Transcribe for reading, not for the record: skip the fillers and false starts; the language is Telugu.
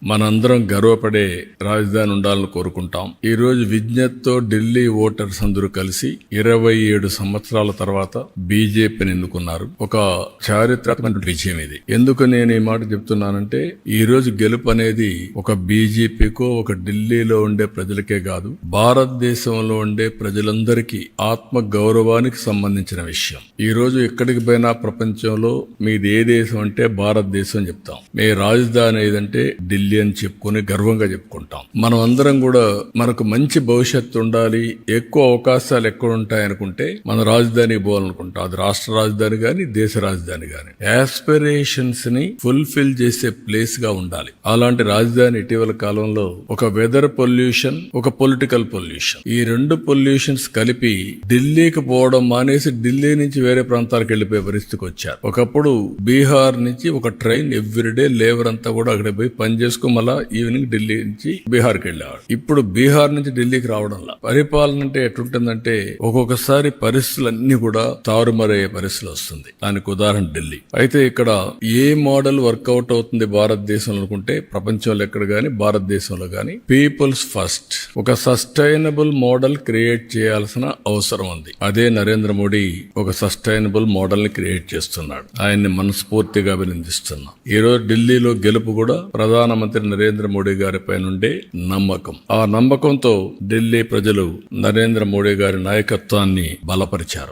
మనందరం గర్వపడే రాజధాని ఉండాలని కోరుకుంటాం. ఈ రోజు విజ్ఞతతో ఢిల్లీ ఓటర్స్ అందరూ కలిసి 27 సంవత్సరాల తర్వాత బీజేపీని ఎన్నుకున్నారు. ఒక చారిత్రాత్మక విజయం ఇది. ఎందుకు నేను ఈ మాట చెప్తున్నానంటే, ఈ రోజు గెలుపు అనేది ఒక బీజేపీకో ఒక ఢిల్లీలో ఉండే ప్రజలకే కాదు, భారతదేశంలో ఉండే ప్రజలందరికీ ఆత్మ గౌరవానికి సంబంధించిన విషయం. ఈ రోజు ఎక్కడికి పోయినా ప్రపంచంలో మీది ఏ దేశం అంటే భారతదేశం చెప్తాం. మీ రాజధాని ఏదంటే ఢిల్లీ అని చెప్పుకుని గర్వంగా చెప్పుకుంటాం. మనం అందరం కూడా మనకు మంచి భవిష్యత్తు ఉండాలి, ఎక్కువ అవకాశాలు ఎక్కడ ఉంటాయి అనుకుంటే మన రాజధాని పోవాలనుకుంటాం. అది రాష్ట్ర రాజధాని గాని దేశ రాజధాని గాని యాస్పిరేషన్స్ ని ఫుల్ఫిల్ చేసే ప్లేస్ గా ఉండాలి. అలాంటి రాజధాని ఇటీవల కాలంలో ఒక వెదర్ పొల్యూషన్, ఒక పొలిటికల్ పొల్యూషన్, ఈ రెండు పొల్యూషన్స్ కలిపి ఢిల్లీకి పోవడం మానేసి ఢిల్లీ నుంచి వేరే ప్రాంతాలకు వెళ్లిపోయే పరిస్థితికి వచ్చారు. ఒకప్పుడు బీహార్ నుంచి ఒక ట్రైన్ ఎవ్రీడే లేబర్ అంతా కూడా అక్కడ పోయి పని చేసుకుని మళ్ళా ఈవినింగ్ ఢిల్లీ నుంచి బీహార్కి వెళ్ళేవాడు. ఇప్పుడు బీహార్ నుంచి ఢిల్లీకి రావడంలా పరిపాలన అంటే ఎట్లుంటుందంటే ఒక్కొక్కసారి పరిస్థితులన్నీ కూడా తారుమారయ్యే పరిస్థితులు వస్తుంది. దానికి ఉదాహరణ ఢిల్లీ. అయితే ఇక్కడ ఏ మోడల్ వర్కౌట్ అవుతుంది భారతదేశంలో అనుకుంటే, ప్రపంచంలో ఎక్కడ గానీ భారతదేశంలో గానీ పీపుల్స్ ఫస్ట్ ఒక సస్టైనబుల్ మోడల్ క్రియేట్ చేయాల్సిన అవసరం ఉంది. అదే నరేంద్ర మోడీ ఒక సస్టైనబుల్ మోడల్ ని క్రియేట్ చేస్తున్నాడు. ఆయన్ని మనస్ఫూర్తిగా అభినందిస్తున్నాం. ఈ రోజు ఢిల్లీలో గెలుపు కూడా ప్రధానమంత్రి నరేంద్ర మోడీ గారి పైనుండే నమ్మకం. ఆ నమ్మకంతో ఢిల్లీ ప్రజలు నరేంద్ర మోడీ గారి నాయకత్వాన్ని బలపరిచారు.